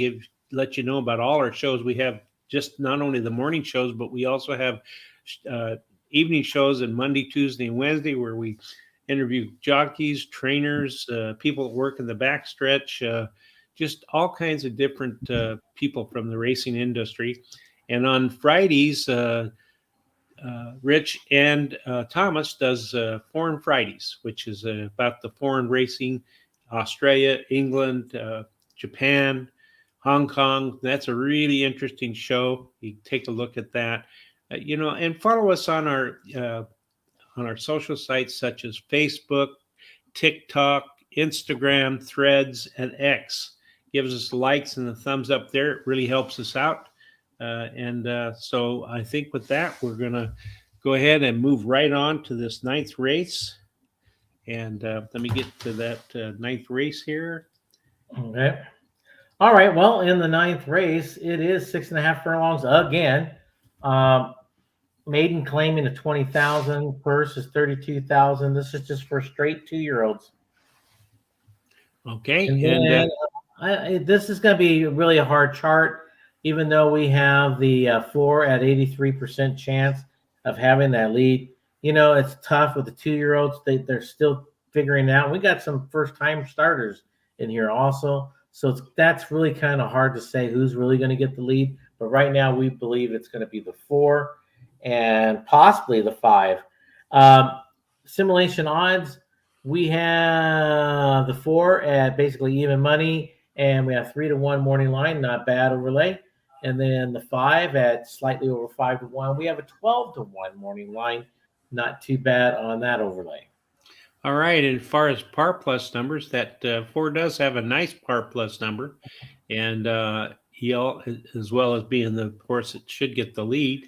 let you know about all our shows. We have just not only the morning shows, but we also have evening shows on Monday, Tuesday, and Wednesday where we interview jockeys, trainers, people that work in the backstretch, just all kinds of different people from the racing industry. And on Fridays, Rich and Thomas does Foreign Fridays, which is about the foreign racing, Australia, England, Japan, Hong Kong. That's a really interesting show. You take a look at that, and follow us on our social sites such as Facebook, TikTok, Instagram, Threads, and X. Gives us likes and the thumbs up there. It really helps us out. So I think with that, we're going to go ahead and move right on to this 9th race. And let me get to that 9th race here. Okay. All right. Well, in the 9th race, it is 6.5 furlongs again. Maiden claiming a 20,000. Purse is 32,000. This is just for straight 2-year-olds. Okay. And then, this is going to be really a hard chart, even though we have the floor at 83% chance of having that lead. It's tough with the 2-year-olds. They're still figuring it out. We got some first-time starters in here also. So that's really kind of hard to say who's really going to get the lead. But right now, we believe it's going to be the 4 and possibly the 5. Simulation odds, we have the 4 at basically even money, and we have 3-1 morning line, not bad overlay. And then the 5 at slightly over 5-1. We have a 12-1 morning line, not too bad on that overlay. All right. And as far as par plus numbers, that 4 does have a nice par plus number, and as well as being the horse that should get the lead.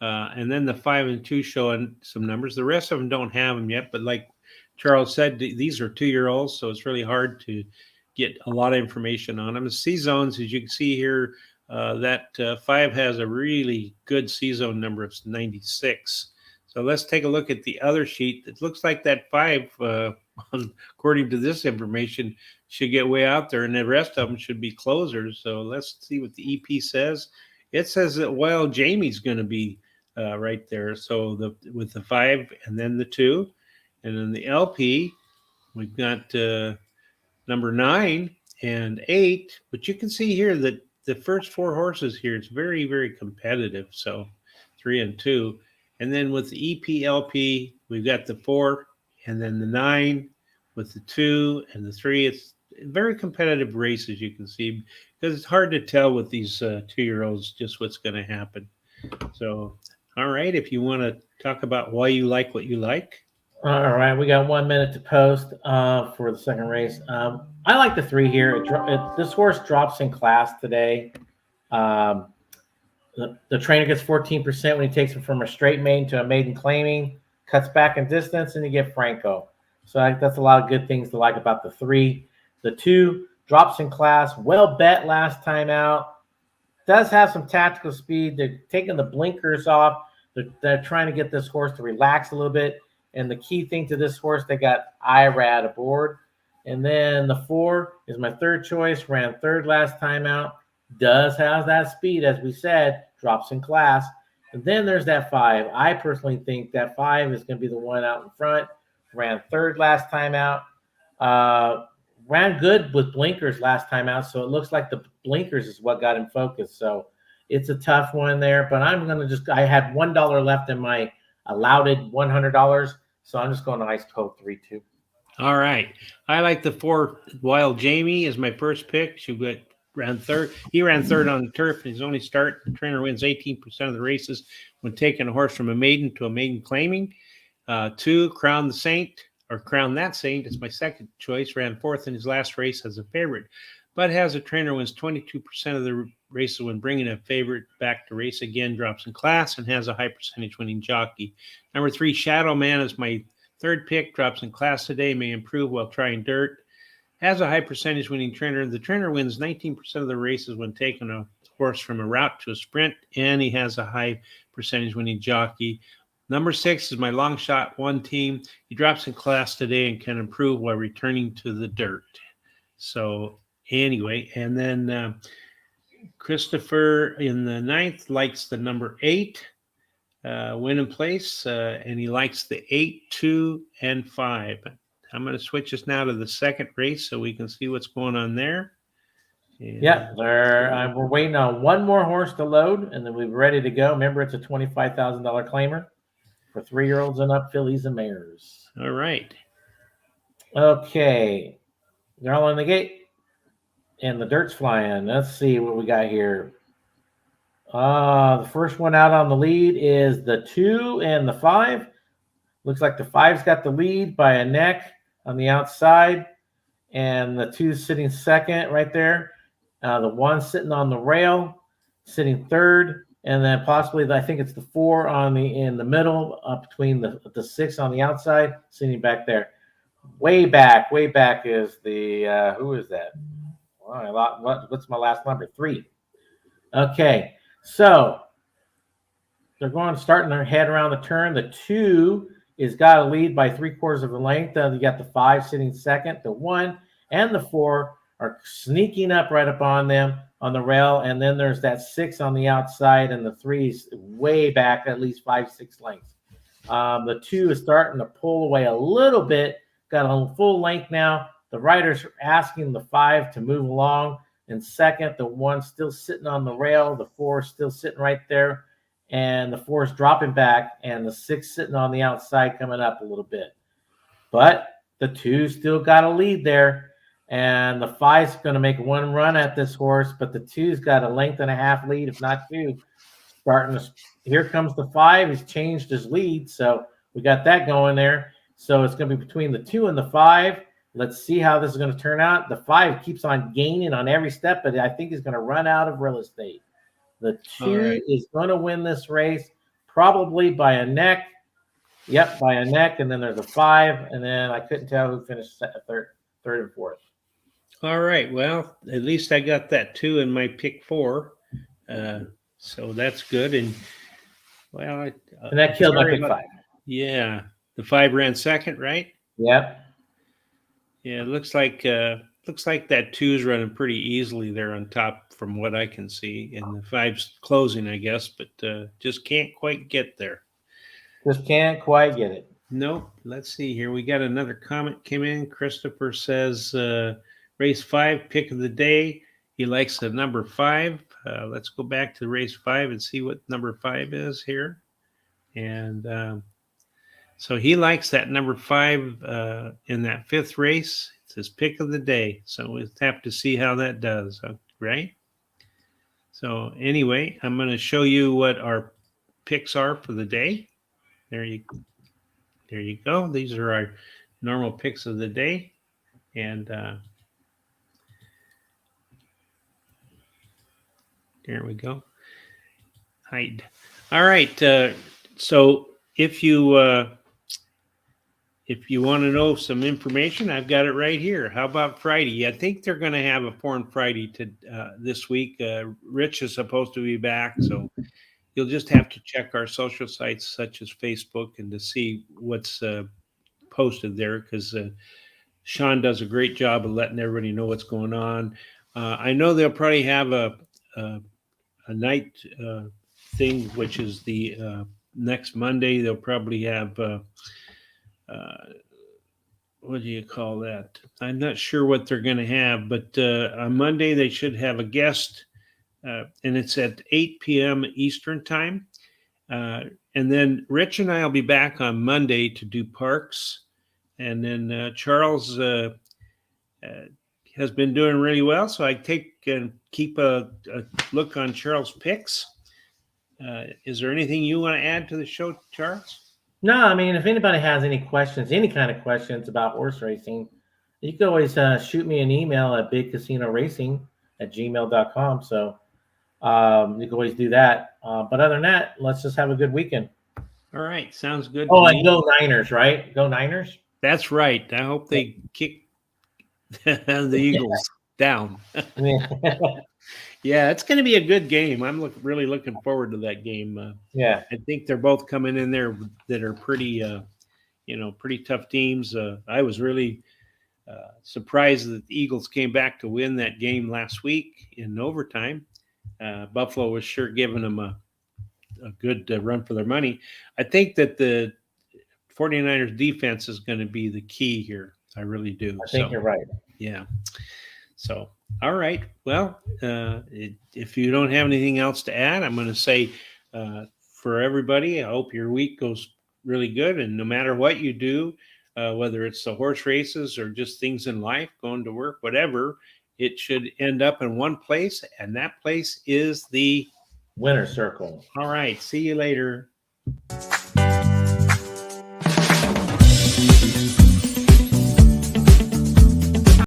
And then the 5 and 2 showing some numbers. The rest of them don't have them yet, but like Charles said, these are 2-year-olds, so it's really hard to get a lot of information on them. The C zones, as you can see here, that 5 has a really good C zone number of 96. So let's take a look at the other sheet. It looks like that 5, according to this information, should get way out there, and the rest of them should be closers. So let's see what the EP says. It says that Wild Jamie's going to be right there. So with the 5 and then the 2, and then the LP, we've got number 9 and 8. But you can see here that the first 4 horses here, it's very, very competitive. So 3 and 2. And then with the EPLP, we've got the 4 and then the 9 with the 2 and the 3. very competitive race, as you can see, because it's hard to tell with these 2-year-olds just what's going to happen. So, all right, if you want to talk about why you like what you like. All right, we got 1 minute to post for the second race. I like the 3 here. This horse drops in class today. Um, the trainer gets 14% when he takes him from a straight maiden to a maiden claiming, cuts back in distance, and you get Franco. So that's a lot of good things to like about the 3. The 2 drops in class, well bet last time out. Does have some tactical speed. They're taking the blinkers off. They're trying to get this horse to relax a little bit. And the key thing to this horse, they got IRAD aboard. And then the 4 is my third choice. Ran third last time out. Does have that speed, as we said, drops in class. And then there's that 5. I personally think that 5 is going to be the one out in front. Ran third last time out. Ran good with blinkers last time out, so it looks like the blinkers is what got him focused. So it's a tough one there, but I'm going to I had $1 left in my allowed $100, so I'm just going to ice cold 3-2. All right. I like the 4 Wild Jamie as my first pick. Ran third. He ran third on the turf in his only start. The trainer wins 18% of the races when taking a horse from a maiden to a maiden claiming. 2, Crown the Saint, or Crown That Saint is my second choice. Ran fourth in his last race as a favorite, but has a trainer wins 22% of the races when bringing a favorite back to race again, drops in class, and has a high percentage winning jockey. Number 3, Shadow Man is my third pick, drops in class today, may improve while trying dirt. Has a high percentage winning trainer. The trainer wins 19% of the races when taking a horse from a route to a sprint, and he has a high percentage winning jockey. Number 6 is my long shot 1 team. He drops in class today and can improve while returning to the dirt. So anyway, and then Christopher in the 9th likes the number 8. Win in place, and he likes the 8, 2, and 5. I'm going to switch us now to the second race so we can see what's going on there. And we're waiting on one more horse to load, and then we're ready to go. Remember, it's a $25,000 claimer for 3-year-olds and up, fillies and mares. All right. Okay. They're all in the gate, and the dirt's flying. Let's see what we got here. The first one out on the lead is the 2 and the 5. Looks like the 5's got the lead by a neck on the outside, and the 2's sitting second right there. The 1 sitting on the rail, sitting third, and then possibly I think it's the 4 in the middle, between the 6 on the outside, sitting back there. Way back is the who is that? What's my last number? 3. Okay. So they're starting their head around the turn. The 2 is got a lead by 3/4 of a length. You got the 5 sitting second. The 1 and the 4 are sneaking up right up on them on the rail. And then there's that 6 on the outside, and the 3 is way back, at least 5-6 lengths. The 2 is starting to pull away a little bit. Got a full length now. The rider's asking the 5 to move along. In second, the 1 still sitting on the rail. The 4 still sitting right there. And the 4 is dropping back. And the 6 sitting on the outside coming up a little bit. But the 2 still got a lead there. And the 5's going to make one run at this horse. But the 2's got a length and a half lead, if not 2. Here comes the 5. He's changed his lead. So we got that going there. So it's going to be between the 2 and the 5. Let's see how this is going to turn out. The 5 keeps on gaining on every step, but I think he's going to run out of real estate. The 2 is going to win this race, probably by a neck. Yep, by a neck. And then there's a 5, and then I couldn't tell who finished third and fourth. All right. Well, at least I got that 2 in my pick 4. So that's good. And well, and that killed my pick 5. Yeah, the 5 ran second, right? Yep. Yeah, it looks like that 2's running pretty easily there on top from what I can see, and the 5's closing, I guess, but just can't quite get there. Just can't quite get it. Nope. Let's see here. We got another comment came in. Christopher says, race 5, pick of the day. He likes the number 5. Let's go back to race 5 and see what number 5 is here. And So he likes that number 5 in that 5th race. It's his pick of the day. So we'll have to see how that does, right? So anyway, I'm going to show you what our picks are for the day. There you go. These are our normal picks of the day. And there we go. Hide. All right. So if you want to know some information, I've got it right here. How about Friday? I think they're going to have a Foreign Friday this week. Rich is supposed to be back, so you'll just have to check our social sites such as Facebook and to see what's posted there, because Sean does a great job of letting everybody know what's going on. I know they'll probably have a night thing, which is the next Monday. They'll probably have what do you call that? I'm not sure what they're going to have, but on Monday they should have a guest, and it's at 8 p.m. Eastern time. And then Rich and I will be back on Monday to do parks, and then Charles has been doing really well, so I take and keep a look on Charles' picks. Is there anything you want to add to the show, Charles? No, I mean, if anybody has any questions, any kind of questions about horse racing, you can always shoot me an email at bigcasinoracing@gmail.com. So you can always do that. But other than that, let's just have a good weekend. All right, sounds good. Oh, and go Niners, right? Go Niners. That's right. I hope they kick the Eagles down. Yeah, it's going to be a good game. I'm really looking forward to that game. Yeah, I think they're both coming in there that are pretty, pretty tough teams. I was really surprised that the Eagles came back to win that game last week in overtime. Buffalo was sure giving them a good run for their money. I think that the 49ers defense is going to be the key here. I really do. I think you're right. Yeah. So, all right. Well, if you don't have anything else to add, I'm going to say for everybody, I hope your week goes really good. And no matter what you do, whether it's the horse races or just things in life, going to work, whatever, it should end up in one place. And that place is the winner's circle. All right. See you later.